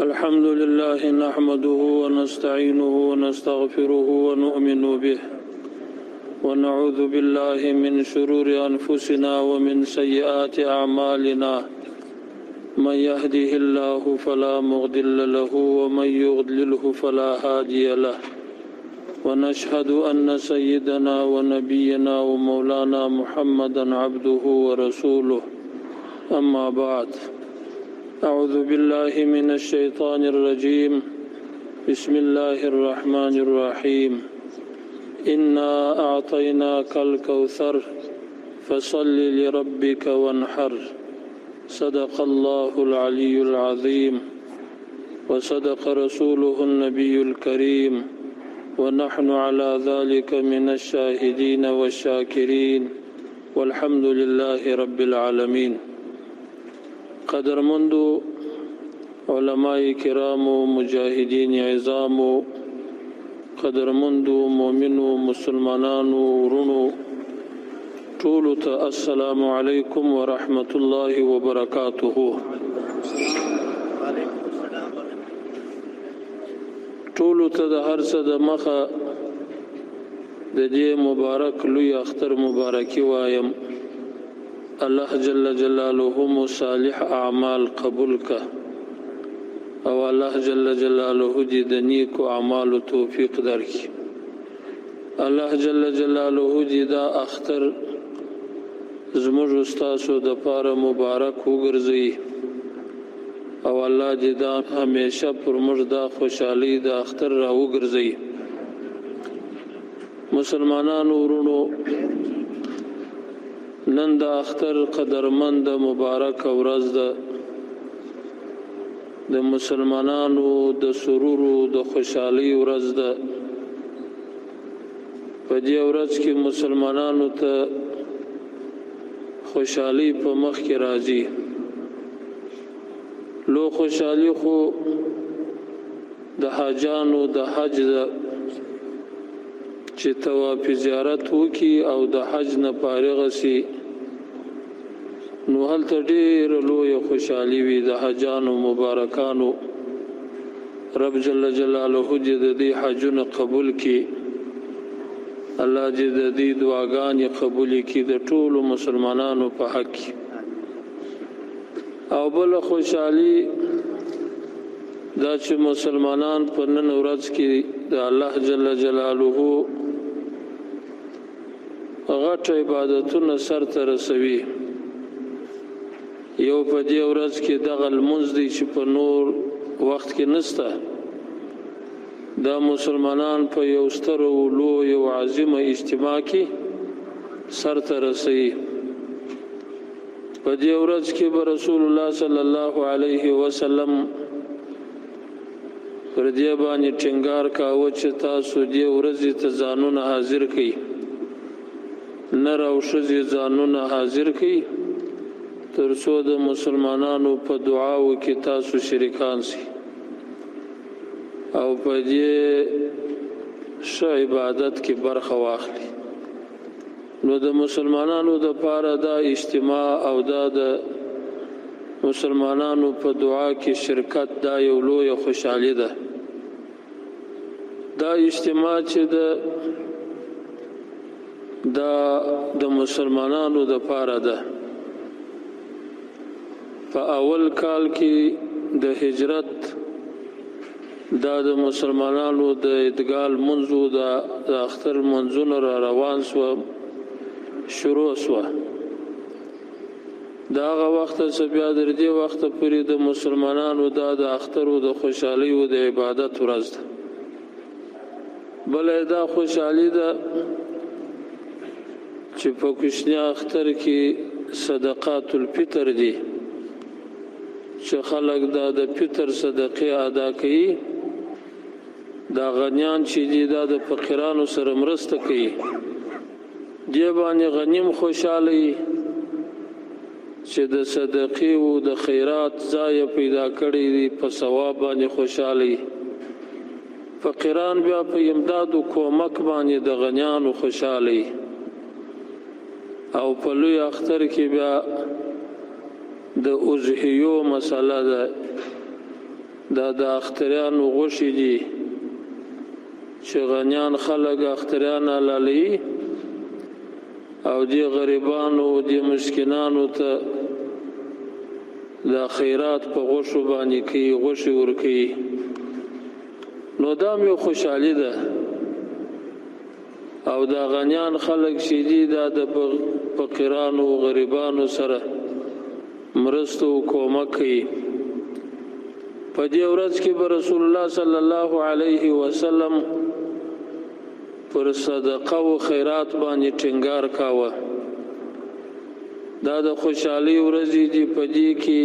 الحمد لله نحمده ونستعينه ونستغفره ونؤمن به ونعوذ بالله من شرور أنفسنا ومن سيئات أعمالنا من يهده الله فلا مضل له ومن يضلله فلا هادي له ونشهد أن سيدنا ونبينا ومولانا محمدا عبده ورسوله أما بعد أعوذ بالله من الشيطان الرجيم بسم الله الرحمن الرحيم إنا أعطيناك الكوثر فصل لربك وانحر صدق الله العلي العظيم وصدق رسوله النبي الكريم ونحن على ذلك من الشاهدين والشاكرين والحمد لله رب العالمين. قدرمند علماء کرام مجاهدین عظام قدرمند مؤمن مسلمانان ورونو ټول ته السلام علیکم ورحمت الله وبرکاته. ټول ته د هر څه د مخه د دې مبارک لوی اختر مبارکي وایم. الله جل جلاله مو صالح اعمال قبول کا او الله جل جلاله دې د نیکو اعمالو توفیق درکړي. الله جل جلاله دې دا اختر زموږ استادو د پاره مبارک وګرځي او الله دې دا همیشه پر موږ دا خوشحالي د اختر را وګرځي. مسلمانانو ورونو نن د اختر قدرمند مبارک ورځ ده. د مسلمانانو د سرور او د خوشحالي ورځ ده. په دې ورځ کې مسلمانانو ته خوشحالي په مخ کې راځي. لو خوشحالي خو د حاجانو د حج ده چې طواف زیارت وکي او د حج نه فارغ شي نو هلته ډېر لوی خوشحالي وي د حجانو مبارکانو. رب جل جلاله دې د دې حجونه قبول کړي. الله دې د دې دعاګانې قبول کړي د ټولو مسلمانانو په حق کې. او بل خوشحالي دا چې مسلمانان په نن ورځ کې د الله جل جلاله غټ عبادتونه سرته رسوي. یو په دې ورځ کې دغه لمونځ دی چې په نور وخت کې نسته. دا مسلمانان په یو ستر او لوی او عظیمه اجتماع کې سرته رسوي. په دې ورځ کې به رسول الله صلی الله علیه وسلم پر دې باندې ټینګار کاوه چې تاسو دې ورځې ته ځانونه حاضر کړئ. نر او ښځې ځانونه حاضر کړئ تر څو د مسلمانانو په دعاو کې تاسو شریکان شئ او په دې ښه عبادت کې برخه واخلئ. نو د مسلمانانو د پاره دا اجتماع او دا د مسلمانانو په دعا کې شرکت دا یو لوی خوشحالي ده. دا اجتماع چې د مسلمانانو د پاره ده. په اول کال کې د هجرت دا د مسلمانانو د ادغال منځو د اختر منځونه را روان سو شروع سو. دا هغه وخت څخه بیا در دې وخت پورې د مسلمانانو دا د اختر او د خوشحالي او د عبادت ورځ ده. بل دا خوشحالي ده چې په کوچنی اختر کې صدقات الفطر دي چې خلک دا د فطر صدقې ادا کوي. دا غنیان چې دي دا د فقیرانو سره مرسته کوي. دی باندې غنیم خوشاله چې د صدقې او د خیرات ځای پیدا کړی دی په ثواب باندې خوشاله. فقیران بیا په امداد او کومک باندې د غنیانو خوشاله. او په لوی اختر کې بیا د اضحیو مسله ده دا د اختریانو غوښې دي چې غنیان خلک اختریان حلالوي او دې غریبانو دې مسکینانو ته دا خیرات په غوښو باندې کوي، غوښې ورکوي. نو دا هم یو خوشحالي ده. او دا غنیان خلک چې دي دا د فقیرانو غریبانو سره مرسته او کومک کوي. په دې ورځ کې به رسول الله صلی الله علیه وسلم پر صدقه او خیرات باندې ټینګار کاوه. دا د خوشحالي ورځې دي، په دې کې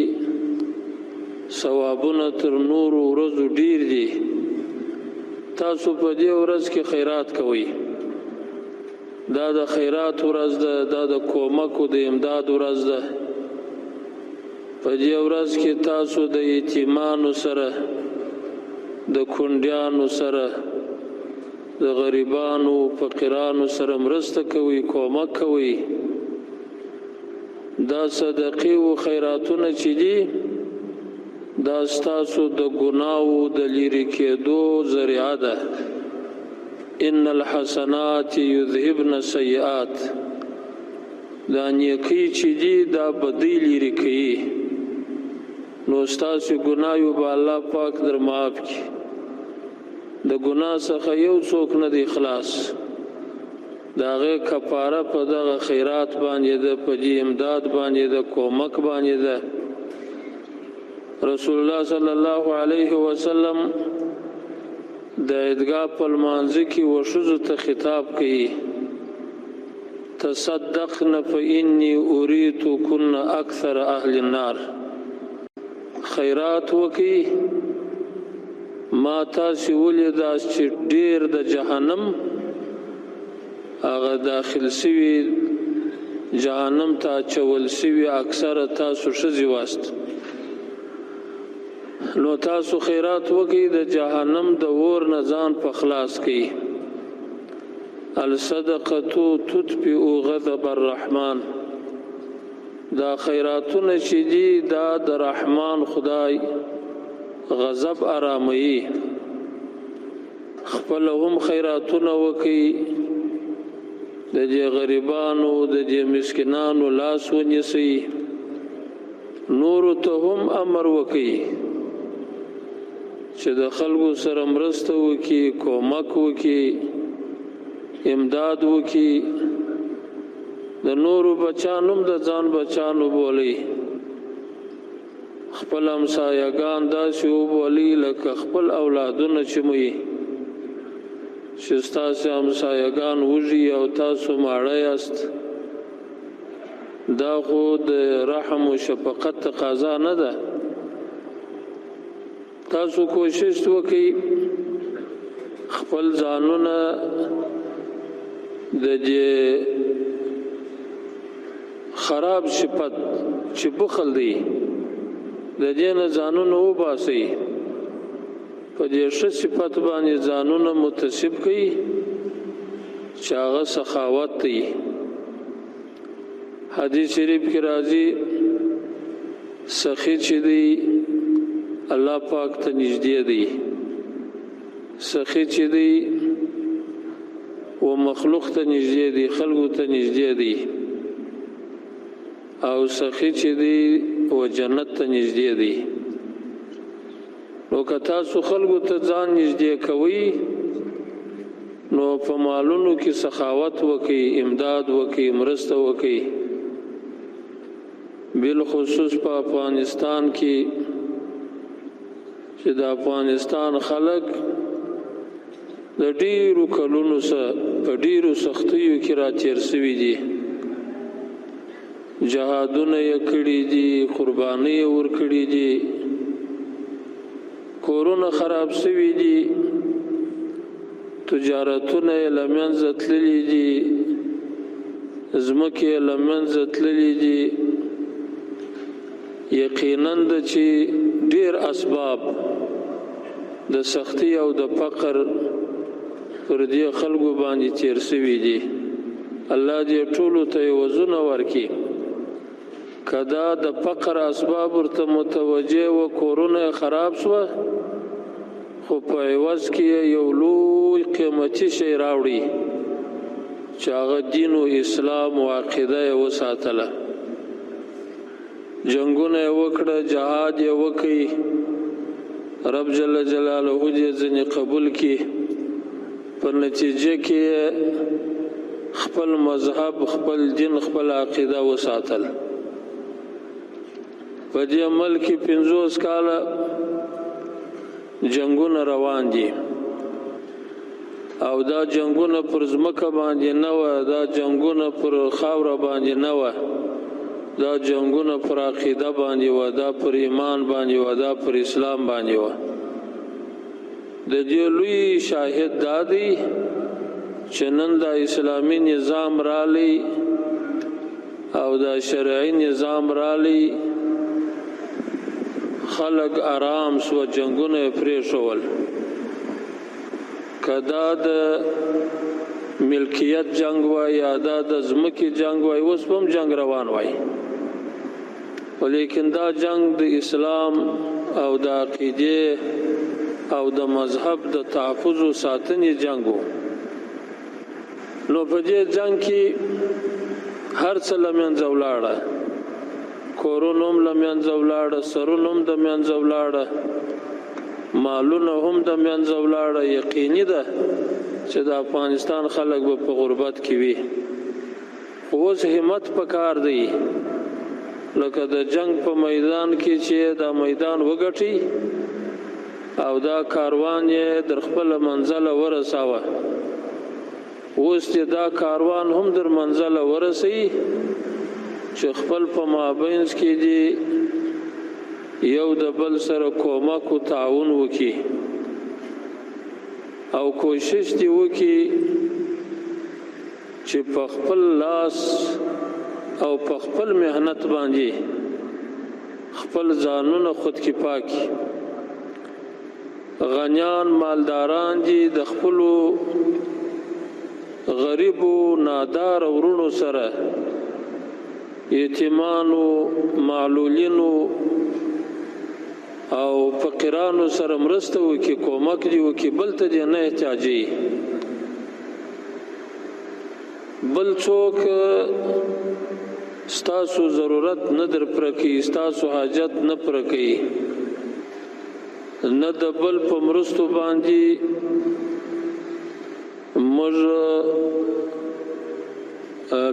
ثوابونه تر نورو ورځو ډیر دي. تاسو په دې ورځ کې خیرات کوئ. دا د خیرات ورځ ده، دا د کومک او د امداد ورځ ده. په دې ورځ کې تاسو د یتیمانو سره، د کونډیانو سره، د غریبانو فقیرانو سره مرسته کوي، کومک کوي. دا صدقې او خیراتونه چې دي دا ستاسو د ګناو د لرې کېدو ذریعه ده. ان الحسنات یذهبن السیئات، دا نیکی چې دي دا بدۍ لرې کوي. نو ستاسو ګناو به الله پاک در معاف کړي. د ګناه څخه یو څوک نه دی خلاص. د هغې کفاره په دغه خیرات باندې ده، په دې امداد باندې ده، کومک باندې ده. رسول الله صلی الله علیه وسلم د عیدګاه په لمانځه کې وښځو ته خطاب کوي: تصدقن فإني أريتكن أكثر أهل النار. خیرات وکړي، ما تاسې ولیداست چې ډېر د جهنم هغه داخل سوي، جهنم ته اچول سوي اکثره تاسو ښځې واست. نو تاسو خیرات وکړئ، د جهنم د اور نه ځان په خلاص کړئ. الصدقه تطفئ غضب الرحمن. دا خیراتونه چې دي دا د رحمان خدای غضب آراموي. خپل هم خیراتونه وکړئ، د دې غریبانو د دې مسکینانو لاس ونیسئ. نورو ته هم امر وکړئ چې د خلکو سره مرسته وکړي، کومک وکړي، امداد وکړي. د نورو بچانو هم د ځان بچانو بولئ. خپل همسایګان داسې وبولئ لکه خپل اولادونه چې مو وي، چې ستاسې همسایګان وږي او تاسو ماړه یاست. دا خو د رحم و شفقت تقاضا نه ده. تاسو کوشش وکړئ خپل ځانونه د دې خراب صفت چې بخل دی د دې نه ځانونه وباسئ. په دې ښه صفت باندې ځانونه متصف کړئ چې هغه سخاوت دی. حدیث شریف کې راځي سخی چې دی الله پاک ته نږدې دی. سخی چې دی و مخلوق ته نږدې دی، خلقو ته نږدې دی. او سخی چې دی و جنت ته نږدې دی. نو که تاسو خلقو ته ځان نږدې کوئ نو په مالونو کې سخاوت وکئ، امداد وکئ، مرسته وکئ. بالخصوص په افغانستان کې چې د افغانستان خلک د ډیرو کلونو څخه په ډیرو سختیو کې را تیر شوي دي. جهادونه یې کړي دي، قربانۍ یې ورکړي دي، کورونه خراب شوي دي، تجارتونه یې له منځه تللي دي، ځمکې یې له منځه تللي دي. یقینا د چې ډیر اسباب د سختی او د فقر پر دې خلکو باندې تیر شوي دي. الله دې ټولو ته وزونه ورکړي. کدا د فقر اسباب ورته متوجه و کورونه خراب شو خو په عوض کې یو لوی قیمتي شی راوړي چې هغه دین او اسلام او عقیده یې وساتله جنگونه وکړه جهاد یې وکړي رب جل جلاله دې ځنې قبول کړي په نتیجه کې خپل مذهب خپل دین خپل عقیده وساتل په دې عمل کې 50 کاله جنگونه روان دي او دا جنگونه پر ځمکه باندې نه و دا جنگونه پر خاوره باندې نه و دا جنگونه پر عقیده باندې و دا پر ایمان باندې و دا پر اسلام باندې و د دې لوی شاهد دا دی چې نن دا اسلامي نظام رالی او دا شرعي نظام رالی خلق آرام سو جنگونه پریښول کدا د ملکیت جنگ وای یا د ځمکې جنگ وای اوس هم جنگ روان وای ولیکن دا جنگ د اسلام او د عقیده او د مذهب د تحفظ او ساتنې جنگ وو نو په دې جنگ کې هر څه لمنځه ولاړه کورونو هم لمنځه ولاړه سرونو هم د منځه ولاړه مالونه هم د منځه ولاړه یقیني ده چې د افغانستان خلک به په غربت کې وي اوس همت پکار دی لکه د جنگ په میدان کې چې دا میدان وګټي او دا کاروان یې در خپل منزل ورساوه اوس چې دا کاروان هم در منزل ورسي چې خپل په مابینس کې دی یو د بل سره کومک او تعاون وکي او کوشش دی وکي چې په خپل لاس او په خپل مهنت باندې خپل ځانونه خود کې پاکي غنیان مالداران دي د خپل غریب او نادار ورونو سره یتیمانو معلولینو او فقیرانو سره مرسته وکي کومک دی وکي بل ته نه احتیاجي بل څوک ستاسو ضرورت نه در پرکی ستاسو حاجت نه پرکی نه د بل په مرستو باندې موږ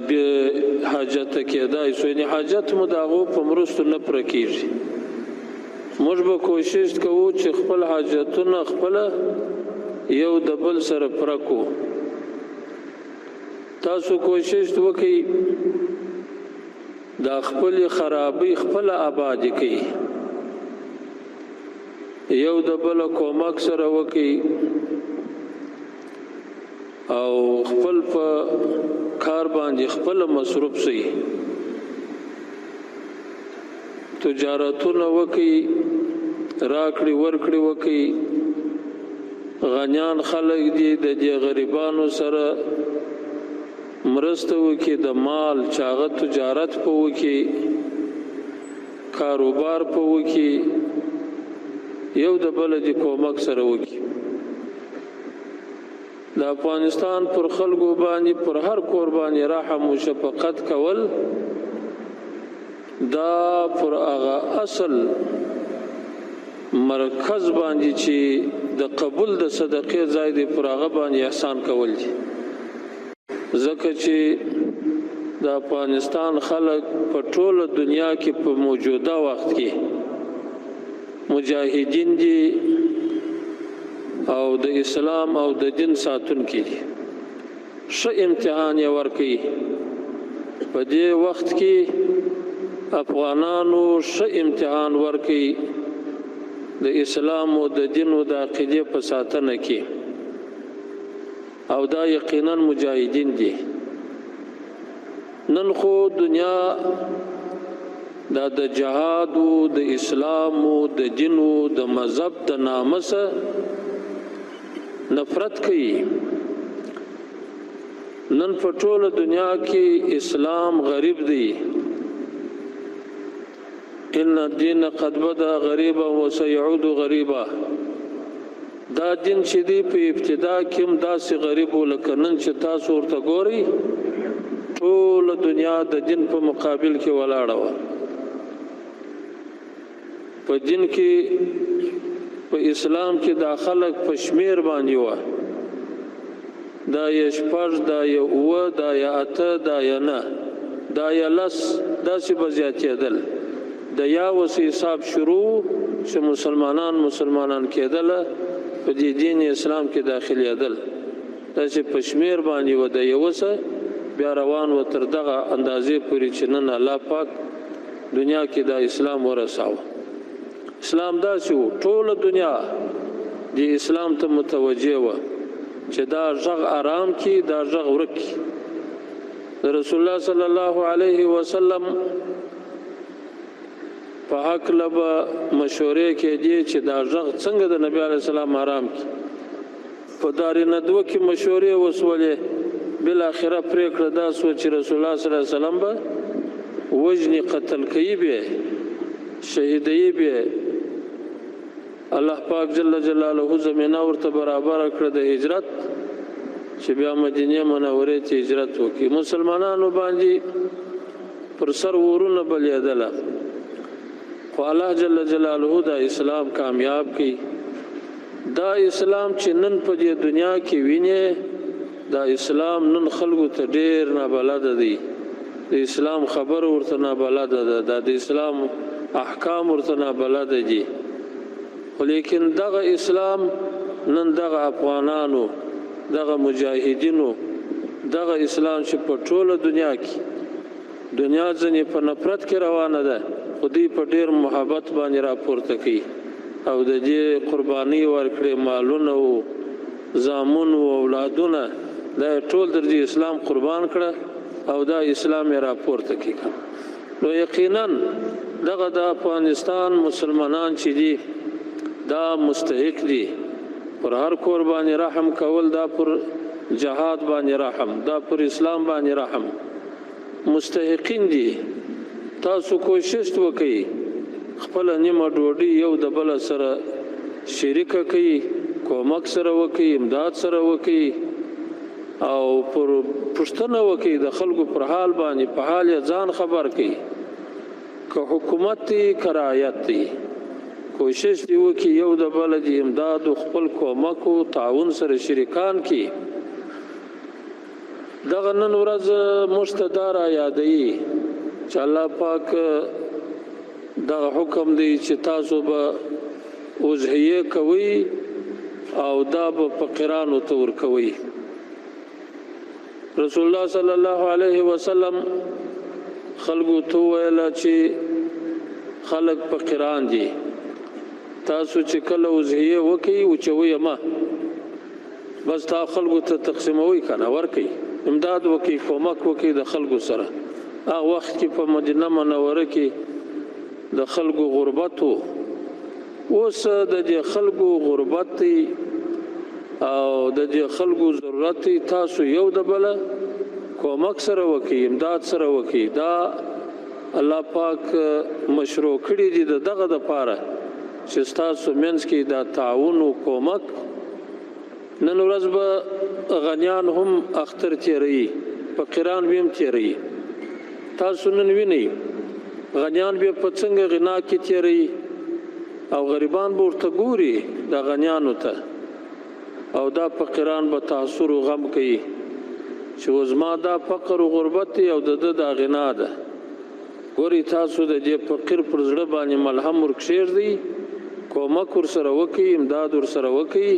به حاجت کېدای سو نه حاجت مو داغو په مرستو نه پرکیږي موږ به کوشش کوو چې خپل حاجتونه خپل یو د بل سره پرکو تاسو کوشش وکړئ دا خپل خرابي خپل آبادی کوي یو د بل کومک سره وکړئ او خپل په کار باندې خپل مصروف شئ تجارتونه وکړئ راکړي ورکړي وکړي غنیان خلک دي د دې غریبانو سره مرسته وکړي د مال چاغه تجارت په وکړي کاروبار په وکړي یو د بل د کومک سره وکړي د افغانستان پر خلکو باندې پر هر کور باندې رحم او شفقت کول دا پر هغه اصل مرکز باندې چې د قبول د صدقې ځای دی پر هغه باندې احسان کول دي ځکه چې د افغانستان خلک په ټوله دنیا کې په موجوده وخت کې مجاهدین دي او د اسلام او د دین ساتونکي دي ښه امتحان یې ورکوي په دې وخت کې افغانانو ښه امتحان ورکوي د اسلام او د دین او د عقیدې په ساتنه کې او دا یقینا مجاهدین دي نن خو دنیا دا د جهاد او د اسلام او د دین او د مذهب د نامه سره نفرت کوي نن په ټوله دنیا کې اسلام غریب دی ان الدين قد بدا غریبا وسيعود غریبا. دا دین چې دی په ابتدا کې هم داسې غریب ولکه نن چې تاسو ورته ګورئ ټول دنیا د دین په مقابل کې ولاړه وه. په دین کې په اسلام کې دا خلک په شمیر باندې وه، دا یې شپږ، دا یې اووه، دا یې اته، دا یې نه، دا یې لس، داسې به زیاتېدل. د یا وسې حساب شروع چې مسلمانان کېدله په دې دین اسلام کې داخلېدل، داسې په شمیر باندې و. د یوه څه بیا روان و تر دغه اندازې پورې چې نن الله پاک دنیا کې دا اسلام ورساوه. اسلام داسې و ټوله دنیا د اسلام ته متوجه وه چې دا غږ آرام کی، دا غږ ورک کی. د رسول الله صلی الله علیه وسلم په هکله به مشورې کېدې چې دا غږ څنګه د نبی علیه السلام آرام کی. په دار ندوه کې مشورې وسولې، بالاخره پرېکړه دا سوه چې رسول الله صلی الله علیه وسلم به وجني قتل کوي، به شهیدوي، به الله پاک جل جلاله زمینه ورته برابر کړه د هجرت چې بیا مدینه منورې ته هجرت وکړي. مسلمانانو باندې پر سر ورونه بلیدله، خو الله جل جلاله دا اسلام کامیاب کړي. دا اسلام چې نن په دې دنیا کې ویني، دا اسلام نن خلکو ته ډېر نابلده دی. د اسلام خبر ورته نابلده ده، د اسلام احکام ورته نابلده دي. لیکن دغه اسلام نن دغه افغانانو، دغه مجاهدینو، دغه اسلام چې په ټوله دنیا کې دنیا ځنې په نفرت کې روانه ده، خو دوی په ډېر محبت باندې راپورته کوي او د دې قرباني ورکړي، مالونه او زامن او اولادونه، دا ټول در دې اسلام قربان کړه او دا اسلام یې راپورته کوي. نو یقینا دغه د افغانستان مسلمانان چې دي دا مستحق دي پر هر کور باندې رحم کول، دا پر جهاد باندې رحم، دا پر اسلام باندې رحم، مستحقین دي. تاسو کوشش وکړئ خپل نیمه ډوډۍ یو د بل سره شریکه کړئ، کومک سره وکړئ، امداد سره وکړئ او پر پوښتنه وکړئ د خلکو پر حال باندې، په حال یې ځان خبر کړئ. که حکومت دی که رعایت دی، کوشش دی وکړي یو د بل د امداد او خپل کومک او تعاون سره شریکان کړي. دغه نن ورځ موږ ته دا رایادوي چې الله پاک دغه حکم دی چې تاسو به وضحیه کوئ او دا به فقیرانو ته ورکوئ. رسول الله صلی الله علیه وسلم خلکو ته وویله چې خلک فقیران دي، تاسو چې کله وضحیه وکئ وچوئ مه، بس تا خلکو ته تقسیموئ کنه، ورکئ، امداد وکئ، کومک وکئ د خلکو سره. هغه وخت کې په مدینه منوره کې د خلکو غربت و، اوس د دې خلکو غربت دی او د دې خلکو ضرورت دی. تاسو یو د بل کومک سره وکئ، امداد سره وکئ. دا الله پاک مشروع کړي دي دغه دپاره چې ستاسو منځ کې دا تعاون او کومک. نن ورځ به غنیان هم اختر تیروي، فقیران به هم تیروي. تاسو نن وینئ غنیان به په څنګه غنا کې تیروي او غریبان به ورته ګوري د غنیانو ته، او دا فقیران به تاثر او غم کوي چې زما دا فقر او غربت دی او د دا غنا ده. ګورئ تاسو د دې فقیر پر زړه باندې ملهم ورکښېږدئ، کومک ورسره وکئ، امداد ورسره وکئ،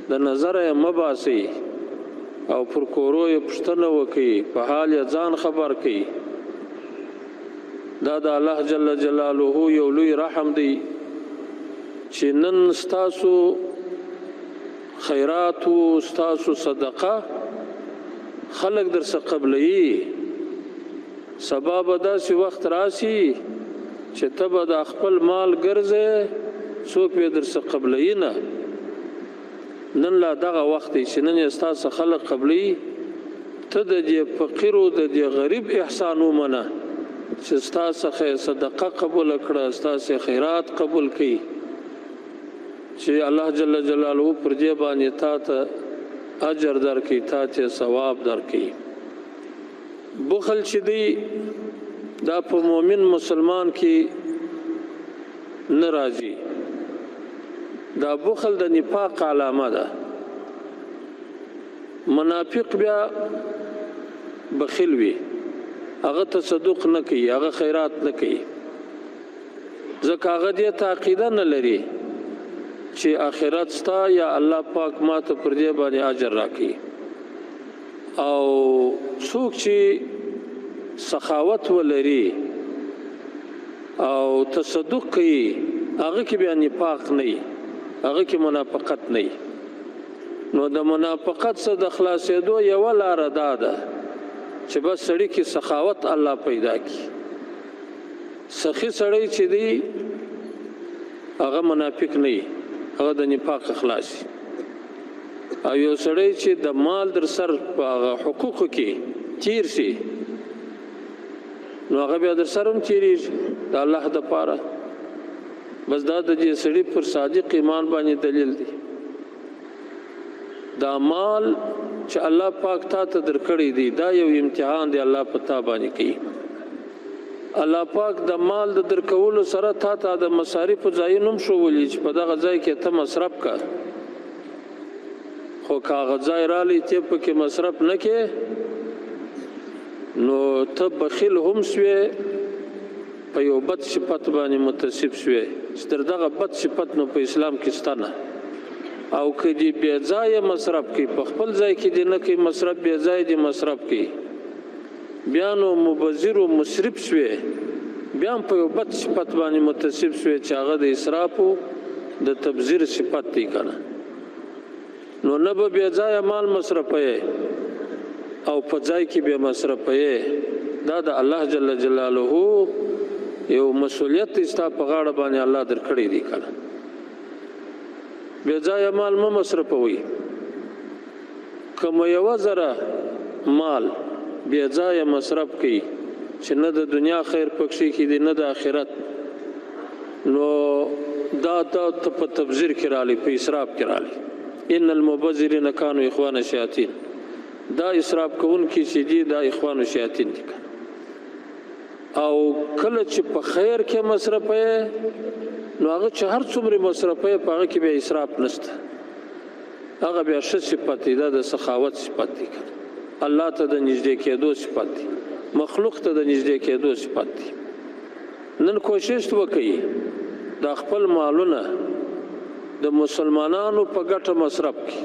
د نظره یې مه باسئ او پر کورو یې پوښتنه وکئ، په حال یې ځان خبر کئ. دا د الله جل جلاله یو لوی رحم دی چې نن ستاسو خیرات او ستاسو صدقه خلق در څخه قبلوي. سبا به داسې وخت راسي چې ته به د خپل مال ګرځې، څوک به در څخه قبلوي نه. نن لا دغه وخت دی چې نن یې ستاسو خلق قبلوي. ته د دې فقیر او د دې غریب احسان ومنه چې ستا څخه صدقه قبول کړه، ستاسې خیرات قبول کړي، چې الله جل جلاله پر دې باندې تا ته اجر درکړي، تا ته ثواب درکړي. بخل چې دی دا په مؤمن مسلمان کې نه راځي. دا بخل د نفاق علامه ده. منافق بیا بخیل وي، هغه تصدق نه کوي، هغه خیرات نه کوي، ځکه هغه دې ته عقیده نه لري چې آخرت ستا یا الله پاک ما ته پر دې باندې اجر راکړي. او څوک چې سخاوت ولري او تصدق کوي، هغه کې بیا نفاق نه وي، هغه کې منافقت نه وي. نو د منافقت څخه د خلاصېدو یوه لاره دا ده چې بس سړي کې سخاوت الله پیدا کړي. سخي سړی چې دی هغه منافق نه وي، هغه د نفاق خلاص. او یو سړی چې د مال در سر په هغه حقوقو کې تیر شي، نو هغه بیا در سر هم تیریږي د الله دپاره. بس دا د دې سړي پر صادق ایمان باندې دلیل دی. دا مال چې الله پاک تا ته درکړی دی، دا یو امتحان دی الله په تا باندې کوي. الله پاک د مال د درکولو سره تا ته د مصارفو ځایونه هم ښولي چې په دغه ځای کې ته مصرف که، خو که هغه ځای رالی ته پکې مصرف نه کې، نو ته بخیل هم سوې، په یو بد صفت باندې متصف سوې چې تر دغه بد صفت نو په اسلام کې شته نه. او که دې بې ځایه مصرف کوي، په خپل ځای کې دې نه کوي مصرف، بې ځایه دې مصرف کوي، بیا نو مبذر و مسرف شوې، بیا هم په یو بد صفت باندې متصف شوې چې هغه د اسراف و د تبذیر صفت دی که نه. نو نه به بې ځایه مال مصرفوې او په ځای کې بیا مصرفوې. دا د الله جل جلاله یو مسؤلیت دی، ستا په غاړه باندې الله درکړی دی که نه. بې ځایه مال مه مصرفوئ. که مو یوه ذره مال بې ځایه مصرف کوي چې نه د دنیا خیر پکښې کېدي نه د آخرت، نو دا ته په تبذیر کې رالی، په اسراف کې رالی. ان المبذرین کانوا اخوان الشیاطین. دا اسراف کوونکي چې دي دا اخوان الشیاطین دي. او کله چې په خیر کې مصرفوې، نو هغه چې هر څومره مصرفوې په هغه کې بیا اسراف نشته، هغه بیا ښه صفت دی، دا د سخاوت صفت دی. الله ته د نږدې کېدو صفت دی، مخلوق ته د نږدې کېدو صفت دی. نن کوشش وکړئ دا خپل مالونه د مسلمانانو په ګټه مصرف کړي،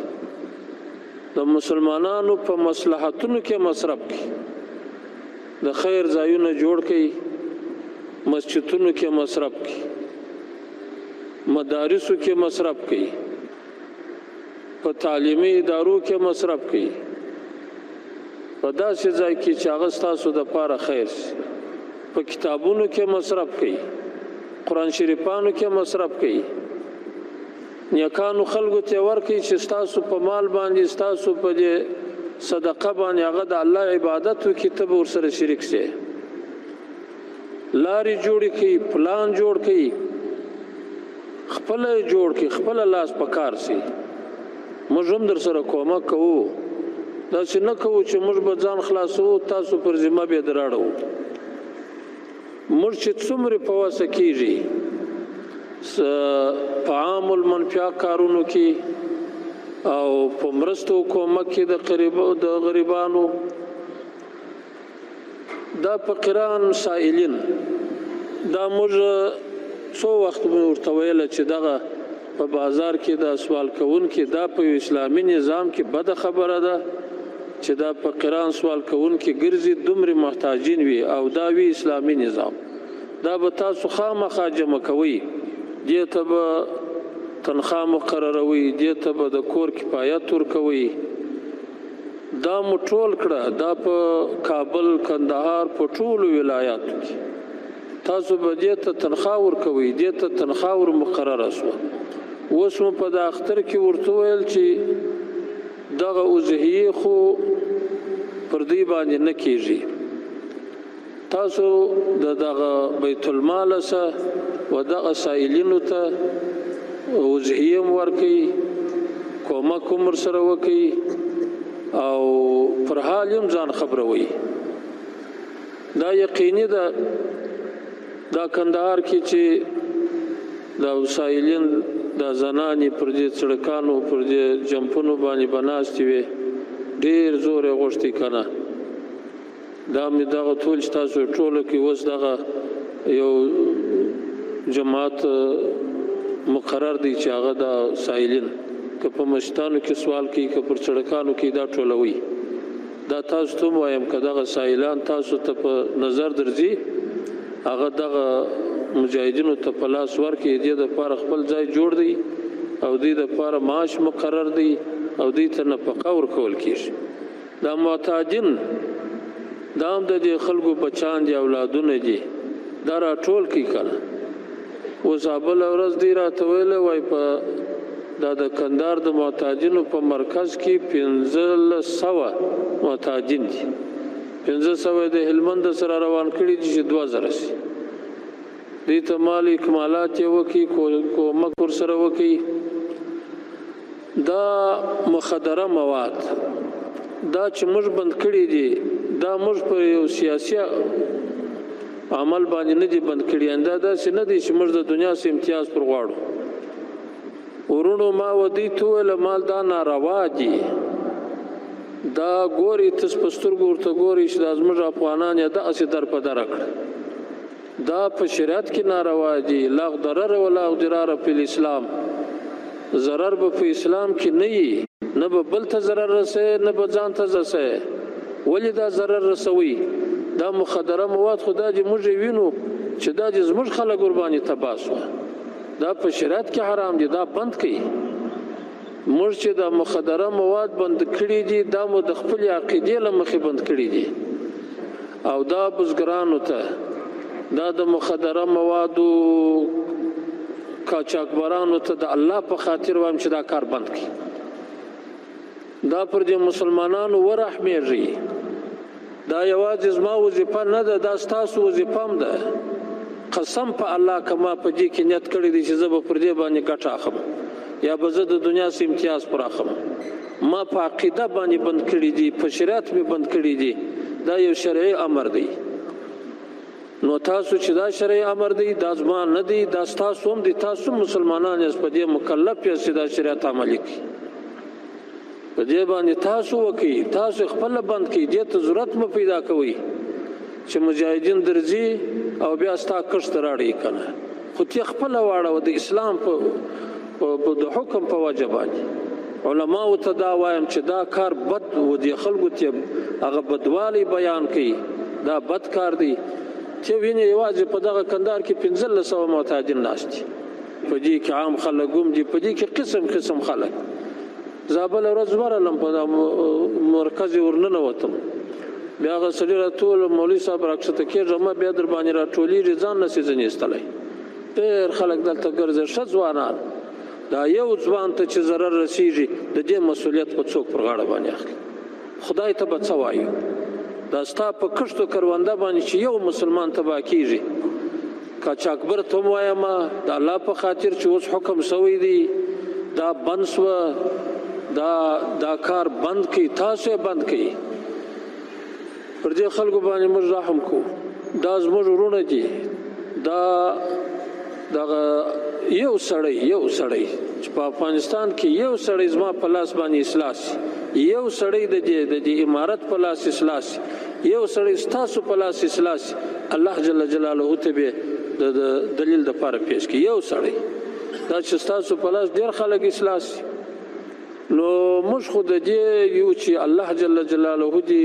د مسلمانانو په مصلحتونو کې مصرف کړي، د خیر ځایونه جوړ کړي، مسجدونو کې مصرف کړي، مدارسو کې مصرف کړي، په تعلیمي ادارو کې مصرف کړي، په داسې ځای کې چې هغه ستاسو دپاره خیر شي. په کتابونو کې مصرف کړي، قرآن شریفانو کې مصرف کړي، نیکانو خلکو ته ورکړي چې ستاسو په مال باندې، ستاسو په دې صدقه باندې هغه د الله عبادت وکړي، ته به ورسره شریک شې. لارې جوړې کړي، پلان جوړ کړي، خپله یې جوړ کړي، خپله لاس په کار شي. موږ هم در سره کومک کوو، داسې نه کوو چې موږ به ځان خلاصوو، تاسو پر ذمه بیا دراړو. موږ چې څومره په وسه کېږي په عام المنفعه کارونو کې او په مرستو کومک کې د غریبانو، دا فقیران سائلین، دا موږ څو وخت ورته ویله چې دغه په بازار کې دا سوال کوونکي، دا په اسلامي نظام کې بده خبره ده چې دا فقیران سوال کوونکي ګرځي، دومره محتاجین وي، او دا وی اسلامي نظام. دا به تاسو خامخا جمع کوئ، دې ته به تنخواه مقرروي، دې ته به د کور کفایت ورکوي. دا مو ټول کړه، دا په کابل، کندهار، په ټولو ولایاتو کې تاسو به دې ته تنخواه ورکوي، دې ته تنخواه ور مقرره شوه. اوس مو په د اختر کې ورته ویل چې دغه اوزهیې خو پر دوی باندې نه کېږي، تاسو دغه بیت المال سه و دغه سائلینو ته وضعیه ورکوي، کومک هم ورسره وکوي او پر حال هم ځان خبروي. دا یقیني ده دا کندهار کې چې دا سائلین دا زنانې پر دې سړکانو پر دې جمپونو باندې بناستې وې، ډېر زور یې غوښتي که نه. دا مې دغه ټول چې تاسو ټوله کې اوس دغه یو جماعت مقرر دی چې هغه دا سائلین که په مسجدانو کې سوال کوي که پر سړکانو کې دا ټولوي. دا تاسو ته وایم که دغه سائلان تاسو ته په نظر درځي هغه دغه مجاهدینو ته په لاس ورکړي، دې دپاره خپل ځای جوړ دی او دې دپاره معاش مقرر دی او دې ته نفقه ورکول کېږي. دا محتاجین دا هم د دې خلکو بچان دي، اولادونه دي، دا راټول کړي که نه. اوس بله ورځ دی راته ویلی وایي په دا د کندهار د محتاجینو په مرکز کې 1500 محتاجین دي. 1500 د هلمند سره روان کړي دي چې 2000 شي. دې ته مال اکمالات یې وکړي، کومک ورسره وکړي. دا مخدره مواد دا چې موږ بند کړي دي دا موږ په یو سیاسي عمل باندې نه دي بند کړي. دا داسې نه دی چې موږ د دنیا څخه امتیاز پر غواړو. ورونو ما ودی ته ویل مال دا ناروا دي، دا ګوري تاسو په سترګو ورته ګوري چې دا زموږ افغانان یې داسې در په دره کړه. دا په شریعت کې ناروا دي. لا ضرر ولا ضرار په اسلام، ضرر به په اسلام کې نه وي، نه به بل ته ضرر رسوي نه به ځان ته رسوي. ولې دا ضرر رسوي؟ دا مخدره مواد خدا دې موږ وینو چې دا دې زموږ خلک قرباني تباه شوه. دا په شریعت کې حرام دي، دا بند کړي. موږ چې دا مخدره مواد بند کړي دي دا مو د خپل عقیدې له مخې بند کړي دي. او دا بزګرانو ته دا د مخدره موادو قاچاقبرانو ته د الله په خاطر وایم چې دا کار بند کړي. دا پر دې مسلمانانو ورحمېږي. دا یوازې زما وظیفه نه ده، دا ستاسو وظیفه هم ده. قسم په الله که ما په دې کې نیت کړی دی چې زه به پر دې باندې ګټه اخلم یا به زه د دنیا څخه امتیاز پر اخلم. ما په عقیده باندې بند کړي دي، په شریعت مې بند کړي دي. دا یو شرعي امر دی. نو تاسو چې دا شرعي امر دی دا زما نه دی، دا ستاسو هم دی. تاسو مسلمانان یاست، په دې مکلف یاست چې دا شریعت عملي کړئ. په دې باندې تاسو وکړئ، تاسو خپله بند کړئ. دې ته ضرورت مه پیدا کوئ چې مجاهدین درځي او بیا ستا کښت راړي که نه. خو ته خپله واړوه د اسلام په د حکم په وجه باندې. علماو ته دا وایم چې دا کار بد و، دې خلکو ته هغه بدوالی بیان کوي، دا بد کار دی. ته وینې یوازې په دغه کندهار کې 1500 محتاجین ناست دي. په دې کې عام خلک هم دي، په دې کې قسم قسم خلک. زه بله ورځ ورغلم په مرکز ورننوتم، بیا هغه سړي راټول مولوي صاحب راکښته کېږه، ما بیا در باندې راټولېږي، ځان نسي ځینې ایستلی. ډېر خلک دلته ګرځي، ښه ځوانان. دا یو ځوان ته چې ضرر رسېږي د دې مسؤلیت په څوک پر غاړه باندې اخلي؟ خدای ته به څه وایو؟ دا ستا په کښتو کرونده باندې چې یو مسلمان تباه کېږي. قاچاقبر ته هم وایم د الله په خاطر چې اوس حکم شوی دی دا بند شوه، دا کار بند کړي، تاسو یې بند کړئ. پر دې خلکو باندې موږ رحم کوو. دا زموږ ورونه دي. دا دغه یو سړی چې په افغانستان کې یو سړی زما په لاس باندې اصلاح شي، یو سړی د دې امارت په لاس اصلاح شي، یو سړی ستاسو په لاس اصلاح شي، الله جل جلاله ته به د دلیل دپاره پیش کړي. یو سړی دا چې ستاسو په لاس ډېر خلک اصلاح شي. نو موږ خو د دې یو چې الله جل جلاله دې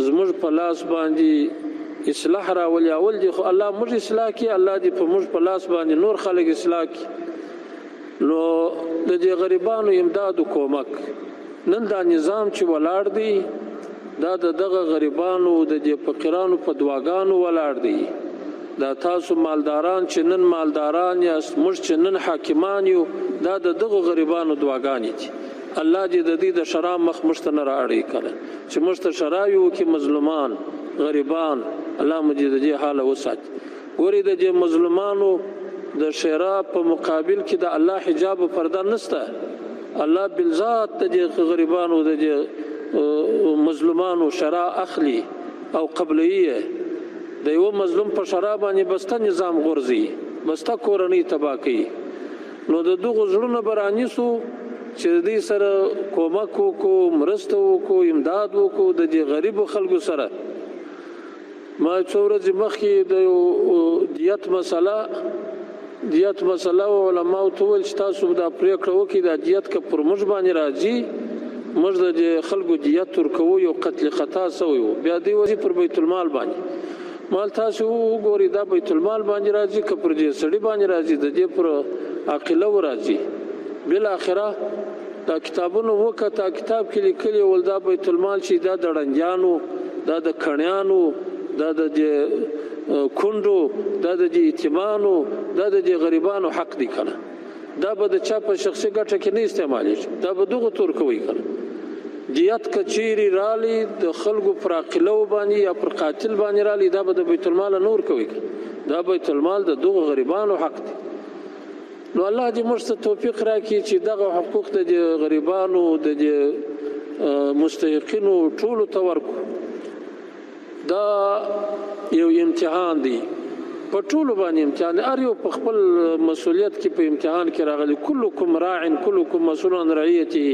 زموږ په لاس باندې اصلاح راولي. اول دی خو الله موږ اصلاح کړي، الله دې په موږ په لاس باندې نور خلک اصلاح کړي. نو د دې غریبانو امداد او کومک نن دا نظام چې ولاړ دی دا دغه غریبانو د دې فقیرانو په دعاګانو ولاړ دی. دا تاسو مالداران چې نن مالداران یاست، موږ چې نن حاکمان یو، دا دغه غریبانو دعاګانې دي. الله دې د دې د شراب مخ موږ ته نه رااړوي کله چې موږ ته شراب وکړي مظلومان غریبان الله مجید دې حال وساتي. ګورې د دې مظلومانو د شیرا په مقابل کې د الله حجاب او پرده نشته. الله بالذات د دې غریبانو د دې مظلومانو شرا اخلي او قبليه. د یو مظلوم په شرا باندې بسته نظام غورځي، بسته کورنۍ تباہ کوي. نو د دغو زړونه برانیسو چې دې سره کومک وکړو، مرسته وکړو، امداد وکړو د دې غریبو خلکو سره. ما څو ورځې مخکې د دیت مسله علماو ته وویل چې تاسو دا پرېکړه وکړئ دا دیت که پر موږ باندې راځي موږ د خلکو دیت ورکوو، یو قتل خطا سوی و، بیا دې وځي پر بیت المال باندې. مال تاسو وګورئ دا بیت المال باندې راځي که پر دې سړي باندې راځي، د دې پر عقیله راځي. بالاخره دا کتابونه وکړه، کتاب کې لیکلي ول دا بیت المال چې دا د ړنګیانو، دا د کڼیانو، دا د کونډو، دا د یتیمانو، دا د غریبانو حق دی کنه. دا به د چا په شخصي ګټه کې نه استعمالیږي، دا به دغه تور کوي کنه. دیت کچيري رالی د خلکو پر عقیله باندې یا پر قاتل باندې رالی، دا به د بیت المال نور کوي. دا بیت المال د دغه غریبانو حق دی. نو الله دې موږ ته توفیق راکړي چې دغه حقوق د غریبانو د مستحقینو ټولو ته ورکړو. دا یو امتحان دی، په ټولو باندې امتحان دی. هر یو په خپل مسؤلیت کې په امتحان کې راغلی. کلکم راع کلکم مسؤول عن رعیته.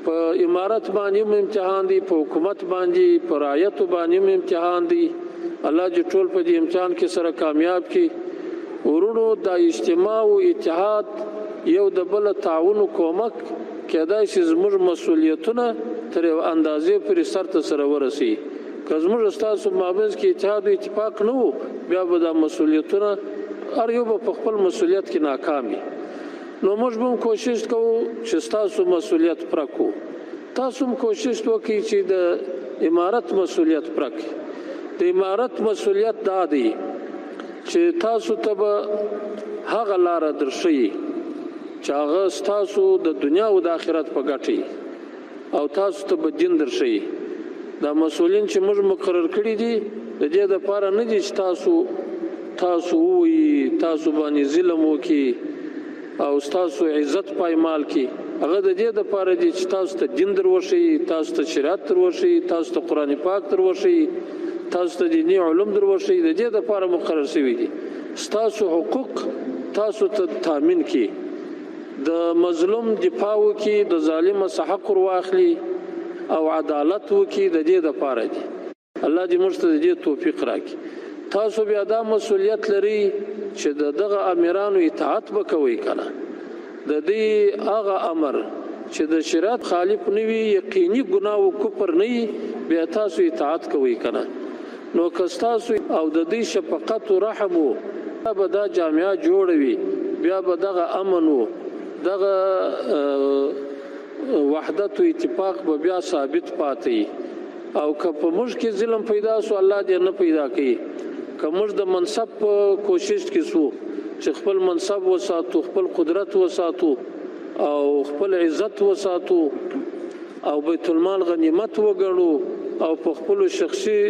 په امارت باندې هم امتحان دی، په حکومت باندې، په رعیت باندې هم امتحان دی. الله دې ټول په دې امتحان کې سره کامیاب کړي. ورونو دا اجتماع او اتحاد، یو د بل تعاون او کومک کېدای شي زموږ مسؤلیتونه تر یو اندازې پورې سرته سره ورسي. که زموږ ستاسو مابینځ کې اتحاد او اتفاق نه وو بیا به دا مسؤلیتونه هر یو به په خپل مسؤلیت کې ناکام وي. نو موږ به هم کوشش کوو چې ستاسو مسؤلیت پوره کړو. تاسو هم کوشش وکړئ چې د امارت مسؤلیت پوره کړئ. د امارت مسؤلیت دا دی چې تاسو ته به هغه لاره درښیي چې هغه ستاسو د دنیا او د آخرت په ګټه او تاسو ته به دین درښیي. دا مسؤلین چې موږ مقرر کړي دي د دې لپاره نه دي چې تاسو وایي تاسو باندې ظلم وکړي او تاسو عزت پایمال کړي. هغه د دې لپاره دي چې تاسو ته دین دروښیي، تاسو ته شریعت دروښیي، تاسو ته قرآن پاک دروښیي، تاسو ته دیني علوم دروښیي. د دې لپاره مقرر شوي دي. ستاسو حقوق تاسو ته تامین کړي، د مظلوم دفاع وکړي، د ظالم څخه حق واخلي او عدالت وکړي. د دې لپاره دي. الله دې موږ ته د دې توفیق راکړي. تاسو بیا دا مسؤلیت لري چې دغه امیرانو اطاعت وکوي کنه. د دې هغه امر چې د شریعت خالف نه وي، یقیني ګناه او کفر نه وي، بیا تاسو اطاعت کوي کنه. نو که تاسو او د دې شفقت او رحم به دا جامعه جوړوي، بیا به دغه امن او دغه وحدت او اتفاق به بیا ثابت پاتې. او که په موږ کې ظلم پیدا سو الله دې نه پیدا کوي. که موږ د منصب په کوشش کې سو چې خپل منصب وساتو، خپل قدرت وساتو او خپل عزت وساتو او بیت المال غنیمت وګڼو او په خپل شخصي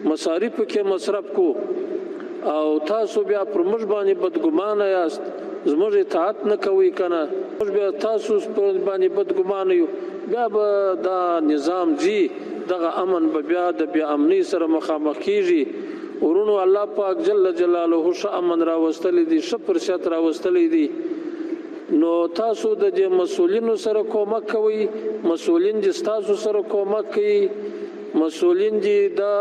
مصارف کې مصرف کو او تاسو بیا پر موږ باندې بدګمانه یاست، زموږ اطاعت نه کوي کنه، موږ بیا تاسو پر باندې بدګمانه یو، بیا به دا نظام جی دغه امن به بیا د بیا امنی سره مخامخ کیږي. ورونو الله پاک جل جلاله ش امن را وستلې دي، شپر شت را وستلې دي. نو تاسو د دې مسؤلینو سره کومک کوي، مسؤلین دي تاسو سره کومک کوي، مسؤلین دي دا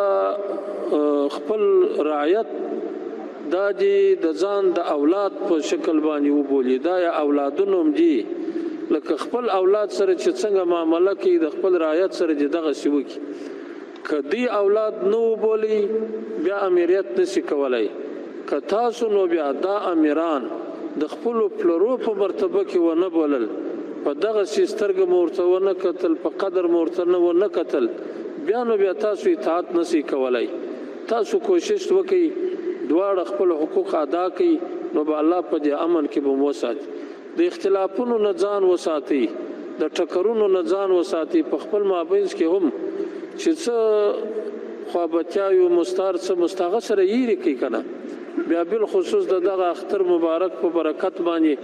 خپل رعایت دا دي د ځان د اولاد په شکل باندې وبولي. دا یا اولادونو دي لکه خپل اولاد سره چې څنګه معامله کوي د خپل رعایت سره دغه شی وکي. کدی اولاد نو بولی بیا امیریت نشي کولای. که تاسو نو بیا دا امیران د خپل پلرو په مرتبه کې ونه بولل، په دغه سیسترګ مورته ونه قتل، په قدر مورته نه ونه قتل، بیا نو بیا تاسو اطاعت نشي کولای. تاسو کوشش وکړئ دواړه خپل حقوق ادا کړئ، نو به الله په دې امن کې به مو ساتي. د اختلافونو نه ځان وساتئ، د ټکرونو نه ځان وساتئ، په خپل مابینځ کې هم چې څه خوابتیایو مستار څه مستغه سره یېرې کوي که نه. بیا بالخصوص د دغه اختر مبارک په برکت باندې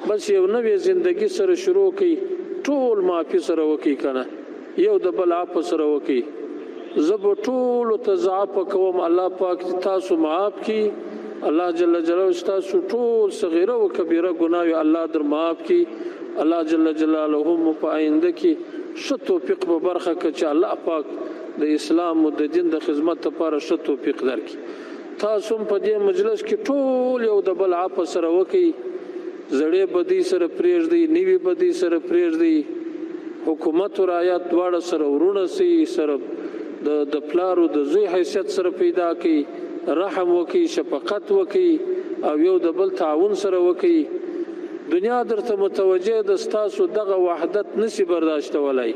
بس یو نوې زندگی سره شروع کوي، ټول معافي سره وکړي که نه، یو د بل عفو سره وکړي. زه به ټولو ته زه عفو کوم، الله پاک تاسو معاف کړي. الله جل جلاله ستاسو ټول صغیره و کبیره ګناوې الله در معاف کړي. الله جل جلاله مو په آینده کې ښه توفیق په برخه کړي چې الله پاک د اسلام او د دین د خدمت لپاره ښه توفیق درکړي. تاسو په دې مجلس کې ټول یو د بل عفو سره وکړي، زړې بدی سره پرېږدئ، نوي بدی سره پرېږدئ. حکومت او رعایت دواړه سره ورونه سي، سره د پلار او د زوی حیثیت سره پیدا کړي، رحم وکړي، شفقت وکړي او یو د بل تعاون سره وکړي. دنیا درته متوجه د ستاسو دغه وحدت نسی برداشتولی.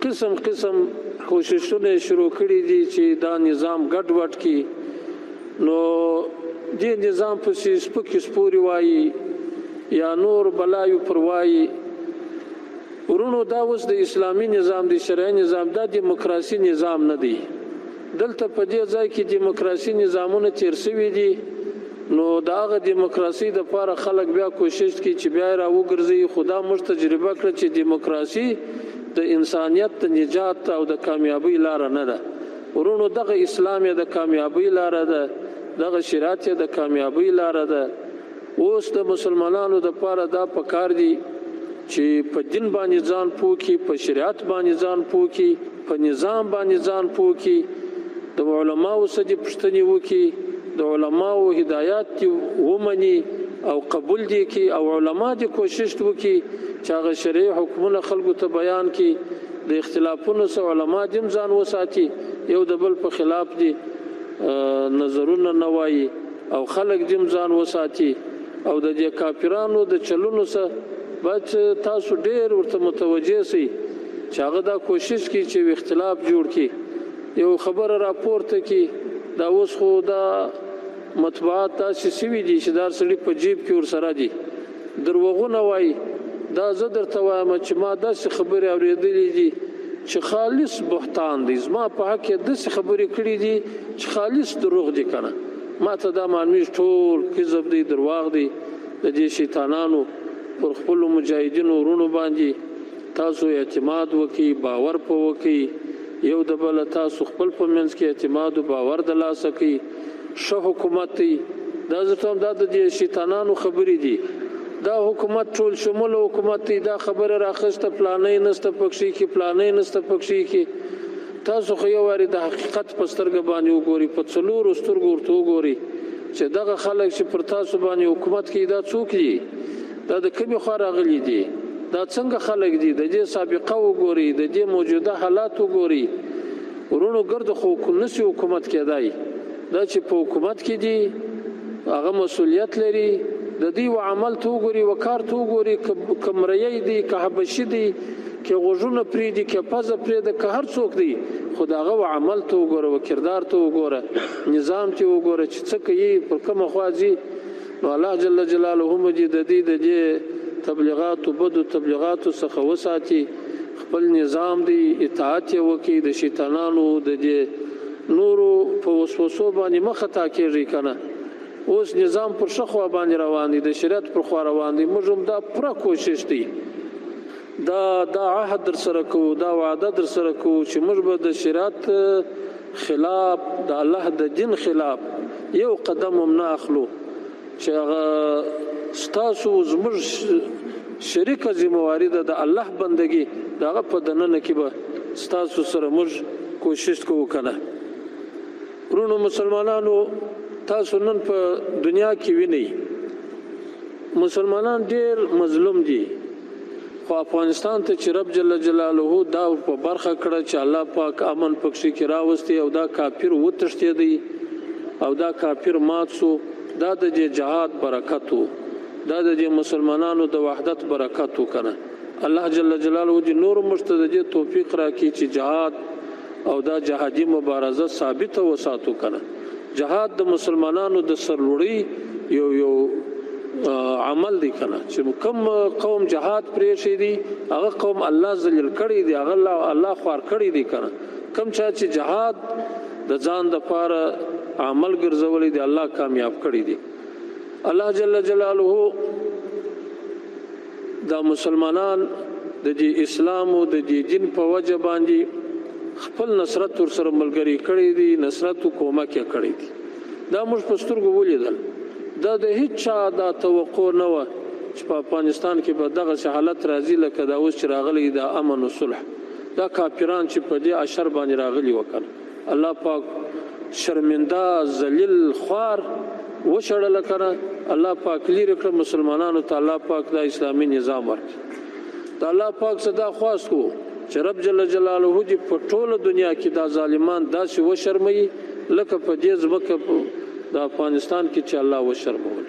قسم قسم کوششونه شروع کړي دي چې دا نظام ګډوډ کړي، نو دې نظام پسې سپکې سپورې وایي یا نور بلایو پر وایي. ورونو دا اوس د اسلامي نظام دی، شرعي نظام، دا دیموکراسي نظام نه دی. دلته په دې ځای کې دیموکراسي نظامونه تیر شوي دي، نو دا هغه دیموکراسي د پاره خلک بیا کوشش کوي چې بیا را وګرځي. خدا موږ تجربه کړه چې دیموکراسي د انسانیت د نجات او د کامیابی لاره نه ده. ورونو دغه اسلام د کامیابی لاره ده، دغه شریعت د کامیابی لاره ده. اوس د مسلمانانو د پاره دا پکار دي چې په دین باندې ځان پوکي، په شریعت باندې ځان پوکي، په نظام باندې ځان پوکي، د علماو څخه دې پوښتنې وکړي، د علماو هدایات دې ومني او قبول دې کړي، او علما دې کوشش وکړي چې هغه شرعي حکمونه خلکو ته بیان کړي. د اختلافونو سره علما دې ځان وساتي، یو د بل په خلاف دې نظرونه نه وایي او خلک دې ځان وساتي. او د دې کافرانو د چلونو سره باید تاسو ډېر ورته متوجه سئ چې هغه دا کوشش کوي چې اختلاف جوړ کړي، یو خبره راپورته کړي. دا اوس خو دا مطبوعات داسې سوي دي چې دا سړي په جیب کې ورسره دي، دروغونه وایي. دا زه درته وایم چې ما داسې خبرې اورېدلې دي چې خالص بهتان دي، زما په حق کې داسې خبرې کړي دي چې خالص دروغ دي که نه. ما ته دا معلومیږي ټول کذب دی، درواغ دی. د دې شیطانانو پر خپلو مجاهدینو ورونو باندې تاسو اعتماد وکړئ، باور په وکړئ، یو د بل تاسو خپل په منځ کې اعتماد او باور د لاسه کړئ. ښه حکومت دی، دا زه ته دا د دې شیطانانو خبرې دي. دا حکومت ټول شمول حکومت دی، دا خبره راخسته پلانې نسته پکښې کې، پلانې نسته پکښې کې. تاسو خو یو وارې د حقیقت په سترګه باندې وګورئ، په څلورو سترګو ورته وګورئ چې دغه خلک چې پر تاسو باندې حکومت کوي دا څوک دي، دا د کومې خوا راغلي دي، دا څنګه خلک دي، د دې سابقه وګورئ، د دې موجوده حالات وګورئ. ورونو ګرد خو نسی حکومت کېدای، دا چې په حکومت کې دي هغه مسؤلیت لري. د دې و عمل ته وګورئ، و کار ته وګورئ، که مریی دی، که حبشي دی، که غوږونه پرېږدي، که پزه پرېږده، که هر څوک دی، خو د هغه و عمل ته وګوره، و کردار ته وګوره، نظام ته وګوره چې څه کوي، پر کومه خوا ځي. نو الله جل جلاله دې د دې تبلیغاتو بدو تبلیغاتو څخه وساتي، خپل نظام دی اطاعت یې وکړي، د شیطانانو د دې نورو په وسوسو باندې مه خطا کېږئ که نه. اوس نظام پر ښه خوا باندې روان دی، د شریعت پر خوا روان دی. موږ هم دا پوره کوشش دی، دا عهد در سره کوو، دا وعده در سره کوو چې موږ به د شریعت خلاف، د الله د دین خلاف یو قدم هم نه اخلو. چې هغه ستاسو زموږ شریکه ذمهواري ده د الله بندګي، د هغه په دننه کې به ستاسو سره موږ کوشش کوو که نه. ورونو مسلمانانو، تاسو نن په دنیا کې وینئ مسلمانان ډېر مظلوم دي، خو افغانستان ته چې رب جل جلاله دا په برخه کړه چې الله پاک امن پکښې کې راوستی او دا کافر وتښتېدی او دا کافر مات سو، دا د دې جهاد برکت و، دا د دې مسلمانانو د وحدت برکت و که نه. الله جل جلاله دې نور موږ ته د دې توفیق راکړي چې جهاد او دا جهادي مبارزه ثابته وساتو که نه. جهاد د مسلمانانو د سرلوړۍ یو عمل دی که نه، چې کوم قوم جهاد پرېښی دی هغه قوم الله ذلیل کړی دی، هغه الله خوار کړی دی که نه. کم چا چې جهاد د ځان دپاره عمل ګرځولی دی الله کامیاب کړی دی. الله جل جلاله دا مسلمانان د دې اسلام او د دې دین په وجه باندې خپل نصرت ورسره ملګري کړی دي، نصرت او کومک یې کړی دی. دا موږ په سترګو ولیدل. دا د هیڅ چا دا توقع نه وه چې په افغانستان کې به دغسې حالت راځي لکه دا اوس چې راغلی دا امن و صلح. دا کافران چې په دې اشر باندې راغلي وکړه الله پاک شرمنده ذلیل خوار وشړله کنه. الله پاک لرې کړه مسلمانانو ته الله پاک دا اسلامي نظام ورکړي. دا الله پاک څه دا خواست کو چې رب جل جلاله دې په ټوله دنیا کې دا ظالمان داسې وشرموي لکه په دې ځمکه د افغانستان کې چې الله وشرمول.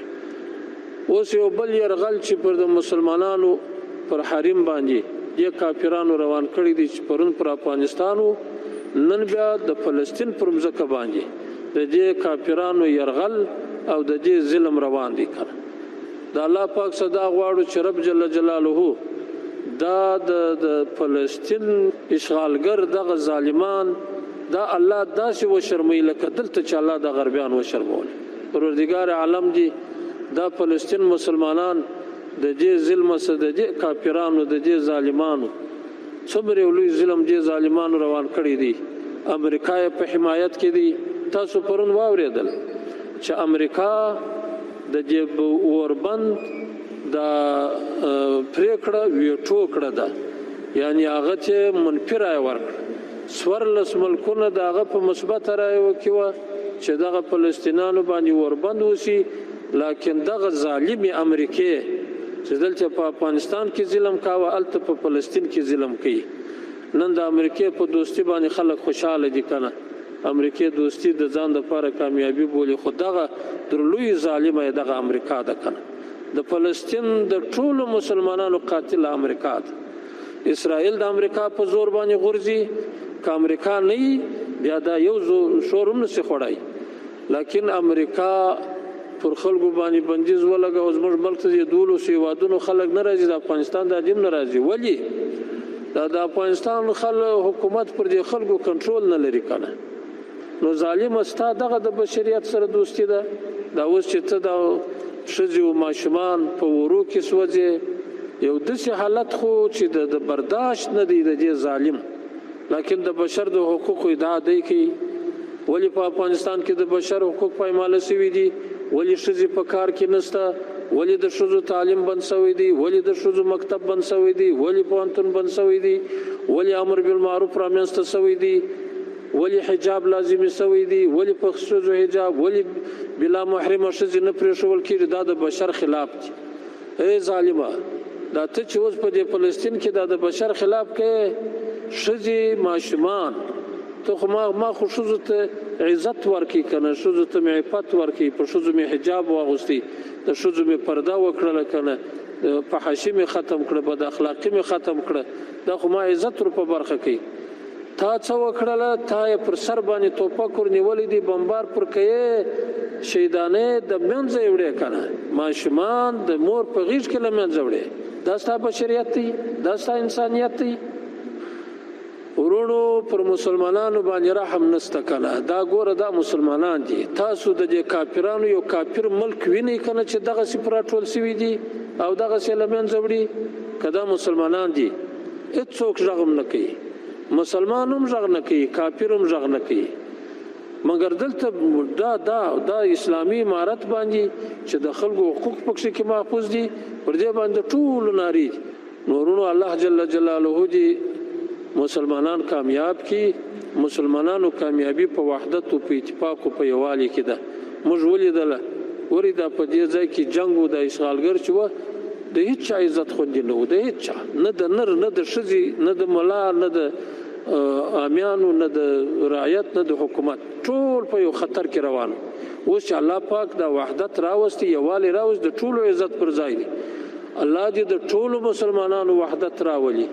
اوس یو بل یرغل چې پر د مسلمانانو پر حریم باندې دې کافرانو روان کړي دي چې پرون پر افغانستان نن بیا د فلسطین پر مځکه باندې د دې کافرانو یرغل او د دې ظلم روان دي کنه. د الله پاک صدا غواړو چې رب جل جلاله دا د فلسطین اشغالګر دغه ظالمان دا الله داسې وشرموي لکه دلته چې الله د غربیان وشرمول. پروردګار عالم دی دا فلسطین مسلمانان د دې ظلم سره د دې کافرانو د دې ظالمانو څومره لوی ظلم دې ظالمانو روان کړی دی. امریکا په حمایت کې دی. تاسو پرون واورېدل چې امریکا د دې اوربند دا پریکړه ویټو کړه ده، یعنی هغه چې منفي رایه ورکړه. 14 ملکونه د هغه په مثبت رایه وکړه چې دغه فلسطینیانو باندې اوربند وشي، لکن دغه ظالمې امریکې چې دلته په افغانستان کې ظلم کاوه هلته په فلسطین کې ظلم کوي. نن د امریکې په دوستي باندې خلک خوشحاله دي کنه. امریکې دوستي د ځان لپاره کامیابي بولي، خو دغه در لوی ظالمه دغه امریکا ده کنه. د فلسطین د ټولو مسلمانانو قاتل امریکا ده. اسرائیل د امریکا په زور باندې غورځي. که امریکا نه وي بیا دا یو شور هم نشي خوړی. لکن امریکا پر خلکو باندې بندیز ولګه او زموږ ملک ته 12 هیوادونو خلک نه راځي، د افغانستان د عجم نه راځي. ولې؟ دا د افغانستان حکومت پر دې خلکو کنټرول نه لري کنه. نو ظالم ستا دغه د بشریت سره دوستي ده. دا اوس چې ته د ښځې او ماشومان په ورو کې سوځې، یو داسې حالت خو چې د برداشت نه دی د دې ظالم. لکن د بشر د حقوقو ادعا دی کوي. ولی په افغانستان کې د بشر حقوق پایماله شوي دي؟ ولی ښځې په کار کې نشته؟ ولی د ښځو تعلیم بند شوی دی؟ ولی د ښځو مکتب بند شوی دی؟ ولی پوهنتون بند شوی دی؟ ولی امر بالمعروف رامنځته شوی دی؟ ولی حجاب لازمي شوی دی؟ ولی په ښځو حجاب؟ ولی بلا محرمه ښځې نه پرېښول کېږي؟ دا د بشر خلاف دی. ای ظالمه، دا ته چې اوس په دې فلسطین کې دا د بشر خلاف کوې، ښځې ماشومان ته خو ما خو ښځو ته عزت ورکړي که نه، ښځو ته مې عفت ورکړي، په ښځو مې حجاب واغوستی، د ښځو مې پرده وکړله که نه، فحاشي مې ختم کړه، بد اخلاقي مې ختم کړه. دا خو ما عزت ور په برخه کوي. تا څه وکړله؟ تا یې پر سر باندې توپک ور نیولی دی، بمبار پر کوې، شهیدانې د منځه یې وړې که نه، ماشومان د مور په غېږ کې له منځه وړې. دا ستا بشریت دی؟ دا ستا انسانیت دی؟ ورونو پر مسلمانانو باندې رحم نسته کنه. دا ګوره دا مسلمانان دي. تاسو د دې کافرانو یو کافر ملک وینئ کنه چې دغسې په راټول شوي دي او دغسې له منځه وړي؟ که دا مسلمانان دي هېڅوک غږ هم نه کوي، مسلمان هم غږ نه کوي، کافر هم غږ نه کوي. مګر دلته دا اسلامي امارت باندې چې د خلکو حقوق پکښې کې محفوظ دي، پر دې باندې ټولو نارې دي. نورونو الله جل جلاله دې مسلمانان کامیاب کی. مسلمانانو کامیابی په وحدت او په اتفاق او په یووالي کې ده. موږ ولیدله ورې دا په دې ځای کې جنګ و، د اشغالګر چې وه د هېڅ چا عزت خوندي نه و، د هېڅ چا، نه د نر نه د ښځې نه د ملا نه د عامیانو نه د رعیت نه د حکومت، ټول په یو خطر کې روان. اوس چې الله پاک دا وحدت راوستی، یووالی راوست، د ټولو عزت پر ځای دی. الله دې د ټولو مسلمانانو وحدت راولي.